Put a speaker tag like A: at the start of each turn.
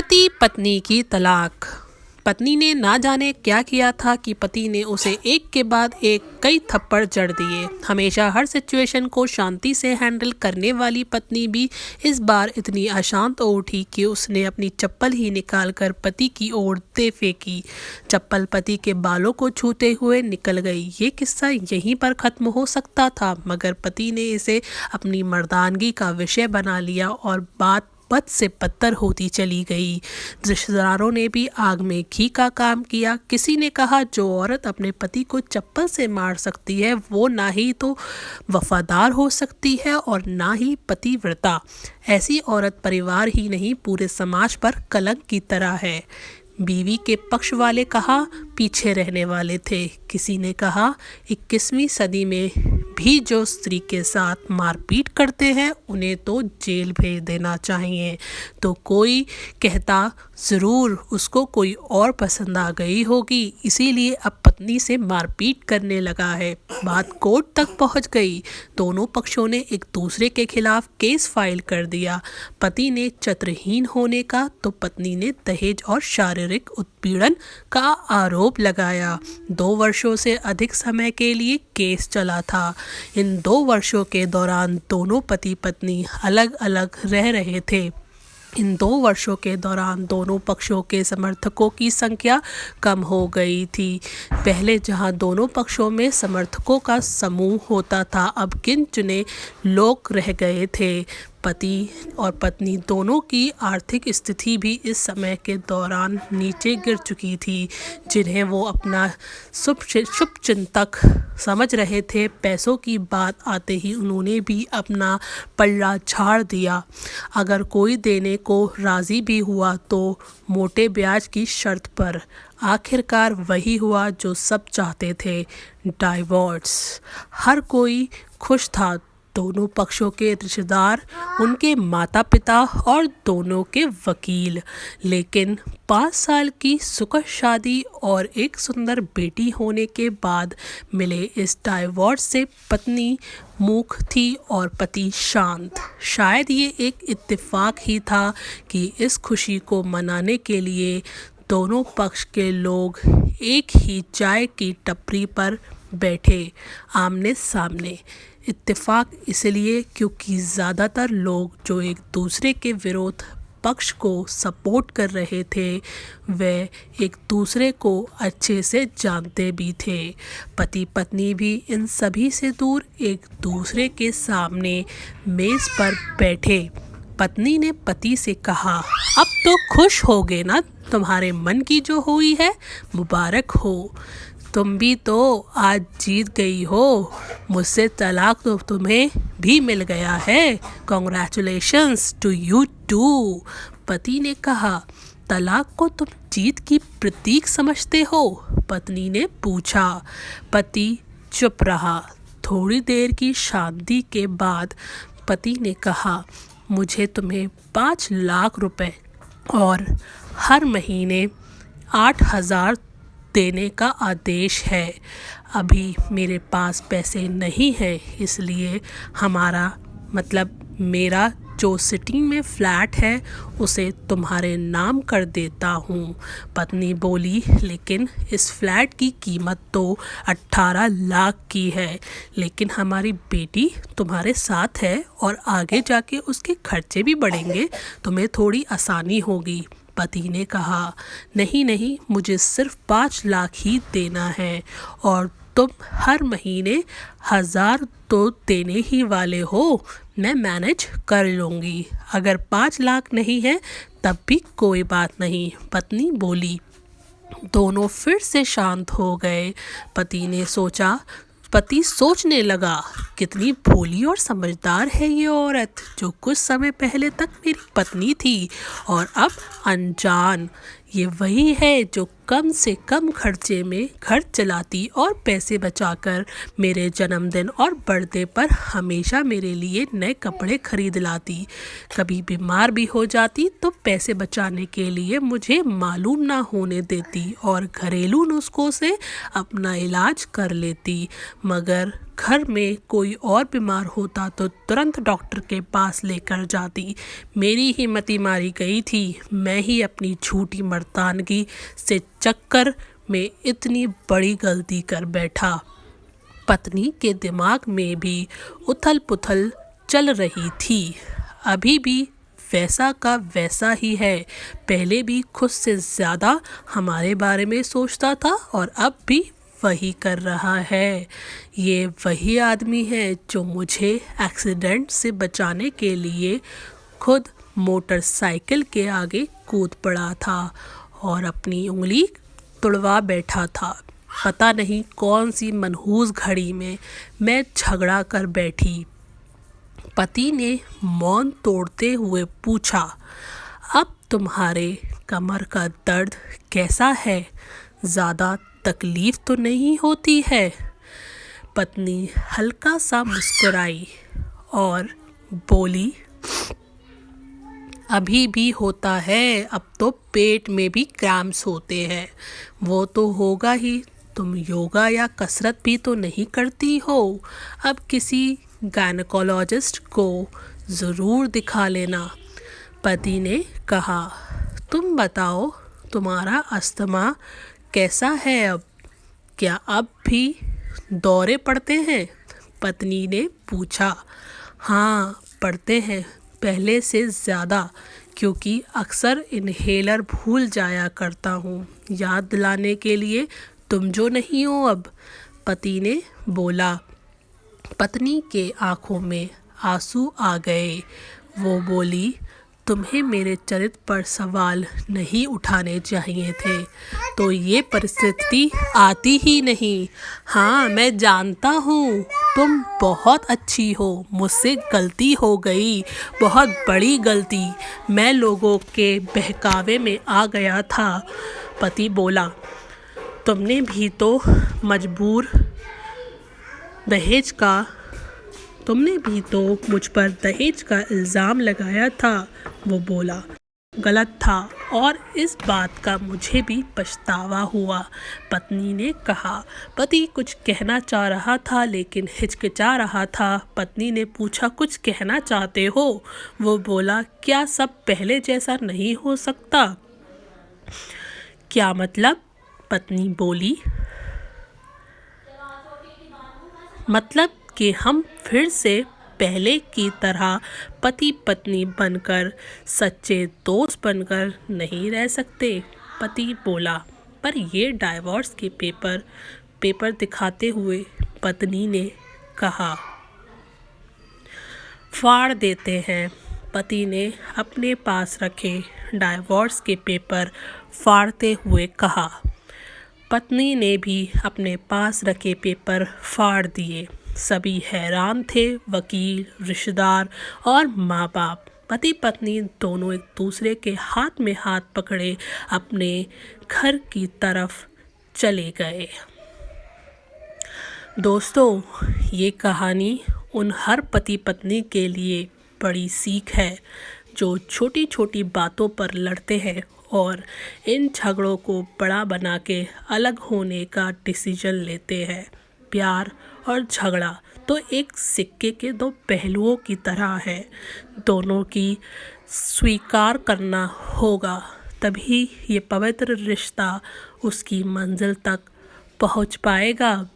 A: पति पत्नी की तलाक। पत्नी ने ना जाने क्या किया था कि पति ने उसे एक के बाद एक कई थप्पड़ जड़ दिए। हमेशा हर सिचुएशन को शांति से हैंडल करने वाली पत्नी भी इस बार इतनी अशांत हो उठी कि उसने अपनी चप्पल ही निकालकर पति की ओर दे फेंकी। चप्पल पति के बालों को छूते हुए निकल गई। ये किस्सा यहीं पर खत्म हो सकता था, मगर पति ने इसे अपनी मर्दानगी का विषय बना लिया और बात बद से बदतर होती चली गई। रिश्तेदारों ने भी आग में घी का काम किया। किसी ने कहा, जो औरत अपने पति को चप्पल से मार सकती है वो ना ही तो वफादार हो सकती है और ना ही पतिव्रता। ऐसी औरत परिवार ही नहीं पूरे समाज पर कलंक की तरह है। बीवी के पक्ष वाले कहा पीछे रहने वाले थे। किसी ने कहा 21वीं सदी में भी जो स्त्री के साथ मारपीट करते हैं उन्हें तो जेल भेज देना चाहिए। तो कोई कहता ज़रूर उसको कोई और पसंद आ गई होगी, इसीलिए अब पत्नी से मारपीट करने लगा है। बात कोर्ट तक पहुंच गई। दोनों पक्षों ने एक दूसरे के खिलाफ केस फाइल कर दिया। पति ने चरित्रहीन होने का तो पत्नी ने दहेज और शारीरिक उत्पीड़न का आरोप लगाया। 2 वर्षों से अधिक समय के लिए केस चला था। इन 2 वर्षों के दौरान दोनों पति पत्नी अलग अलग रह रहे थे। इन 2 वर्षों के दौरान दोनों पक्षों के समर्थकों की संख्या कम हो गई थी। पहले जहां दोनों पक्षों में समर्थकों का समूह होता था, अब गिन चुने लोग रह गए थे। पति और पत्नी दोनों की आर्थिक स्थिति भी इस समय के दौरान नीचे गिर चुकी थी, जिन्हें वो अपना शुभचिंतक समझ रहे थे। पैसों की बात आते ही उन्होंने भी अपना पल्ला झाड़ दिया। अगर कोई देने को राज़ी भी हुआ तो मोटे ब्याज की शर्त पर। आखिरकार वही हुआ जो सब चाहते थे, डाइवोर्स। हर कोई खुश था, दोनों पक्षों के रिश्तेदार, उनके माता पिता और दोनों के वकील। लेकिन 5 साल की सुखद शादी और एक सुंदर बेटी होने के बाद मिले इस डाइवोर्स से पत्नी मूक थी और पति शांत। शायद ये एक इत्तेफाक ही था कि इस खुशी को मनाने के लिए दोनों पक्ष के लोग एक ही चाय की टपरी पर बैठे, आमने सामने। इत्तेफाक इसलिए क्योंकि ज़्यादातर लोग जो एक दूसरे के विरोध पक्ष को सपोर्ट कर रहे थे वे एक दूसरे को अच्छे से जानते भी थे। पति पत्नी भी इन सभी से दूर एक दूसरे के सामने मेज़ पर बैठे। पत्नी ने पति से कहा, अब तो खुश होगे ना, तुम्हारे मन की जो हुई है मुबारक हो। तुम भी तो आज जीत गई हो, मुझसे तलाक तो तुम्हें भी मिल गया है। Congratulations to you too. पति ने कहा, तलाक को तुम जीत की प्रतीक समझते हो? पत्नी ने पूछा। पति चुप रहा। थोड़ी देर की शांति के बाद पति ने कहा, मुझे तुम्हें 5 लाख रुपए और हर महीने 8,000 देने का आदेश है। अभी मेरे पास पैसे नहीं हैं, इसलिए मेरा जो सिटिंग में फ्लैट है उसे तुम्हारे नाम कर देता हूँ। पत्नी बोली, लेकिन इस फ्लैट की कीमत तो 18 लाख की है, लेकिन हमारी बेटी तुम्हारे साथ है और आगे जाके उसके खर्चे भी बढ़ेंगे, तुम्हें थोड़ी आसानी होगी। पति ने कहा, नहीं, मुझे सिर्फ 5 लाख ही देना है और तुम हर महीने 1,000 तो देने ही वाले हो, मैं मैनेज कर लूँगी। अगर 5 लाख नहीं है तब भी कोई बात नहीं, पत्नी बोली। दोनों फिर से शांत हो गए। पति सोचने लगा, कितनी भोली और समझदार है ये औरत, जो कुछ समय पहले तक मेरी पत्नी थी और अब अनजान। ये वही है जो कम से कम खर्चे में घर चलाती और पैसे बचाकर मेरे जन्मदिन और बर्थडे पर हमेशा मेरे लिए नए कपड़े खरीद लाती। कभी बीमार भी हो जाती तो पैसे बचाने के लिए मुझे मालूम ना होने देती और घरेलू नुस्खों से अपना इलाज कर लेती। मगर घर में कोई और बीमार होता तो तुरंत डॉक्टर के पास लेकर जाती। मेरी हिम्मत मारी गई थी। मैं ही अपनी झूठी मर्दानगी से चक्कर में इतनी बड़ी गलती कर बैठा। पत्नी के दिमाग में भी उथल पुथल चल रही थी। अभी भी वैसा का वैसा ही है। पहले भी खुद से ज़्यादा हमारे बारे में सोचता था और अब भी वही कर रहा है। ये वही आदमी है जो मुझे एक्सीडेंट से बचाने के लिए खुद मोटरसाइकिल के आगे कूद पड़ा था और अपनी उंगली तुड़वा बैठा था। पता नहीं कौन सी मनहूस घड़ी में मैं झगड़ा कर बैठी। पति ने मौन तोड़ते हुए पूछा, अब तुम्हारे कमर का दर्द कैसा है? ज़्यादा तकलीफ तो नहीं होती है? पत्नी हल्का सा मुस्कुराई और बोली, अभी भी होता है। अब तो पेट में भी क्रैम्प्स होते हैं। वो तो होगा ही। तुम योगा या कसरत भी तो नहीं करती हो। अब किसी गायनेकोलॉजिस्ट को ज़रूर दिखा लेना। पति ने कहा, तुम बताओ तुम्हारा अस्थमा कैसा है अब? क्या अब भी दौरे पड़ते हैं? पत्नी ने पूछा। हाँ, पड़ते हैं, पहले से ज़्यादा, क्योंकि अक्सर इन्हेलर भूल जाया करता हूँ याद दिलाने के लिए। तुम जो नहीं हो अब, पति ने बोला। पत्नी के आंखों में आंसू आ गए। वो बोली, तुम्हें मेरे चरित्र पर सवाल नहीं उठाने चाहिए थे, तो ये परिस्थिति आती ही नहीं। हाँ, मैं जानता हूँ तुम बहुत अच्छी हो। मुझसे गलती हो गई, बहुत बड़ी गलती। मैं लोगों के बहकावे में आ गया था। पति बोला, तुमने भी तो मुझ पर दहेज का इल्ज़ाम लगाया था। वो बोला, गलत था और इस बात का मुझे भी पछतावा हुआ। पत्नी ने कहा। पति कुछ कहना चाह रहा था लेकिन हिचकिचा रहा था। पत्नी ने पूछा, कुछ कहना चाहते हो? वो बोला, क्या सब पहले जैसा नहीं हो सकता? क्या मतलब? पत्नी बोली, मतलब कि हम फिर से पहले की तरह पति पत्नी बनकर, सच्चे दोस्त बनकर नहीं रह सकते। पति बोला, पर ये डाइवोर्स के पेपर दिखाते हुए पत्नी ने कहा। फाड़ देते हैं। पति ने अपने पास रखे डाइवोर्स के पेपर फाड़ते हुए कहा। पत्नी ने भी अपने पास रखे पेपर फाड़ दिए। सभी हैरान थे, वकील, रिश्तेदार और माँ बाप। पति पत्नी दोनों एक दूसरे के हाथ में हाथ पकड़े अपने घर की तरफ चले गए। दोस्तों, ये कहानी उन हर पति पत्नी के लिए बड़ी सीख है जो छोटी छोटी बातों पर लड़ते हैं और इन झगड़ों को बड़ा बना के अलग होने का डिसीजन लेते हैं। प्यार और झगड़ा तो एक सिक्के के दो पहलुओं की तरह है। दोनों की स्वीकार करना होगा, तभी ये पवित्र रिश्ता उसकी मंजिल तक पहुंच पाएगा।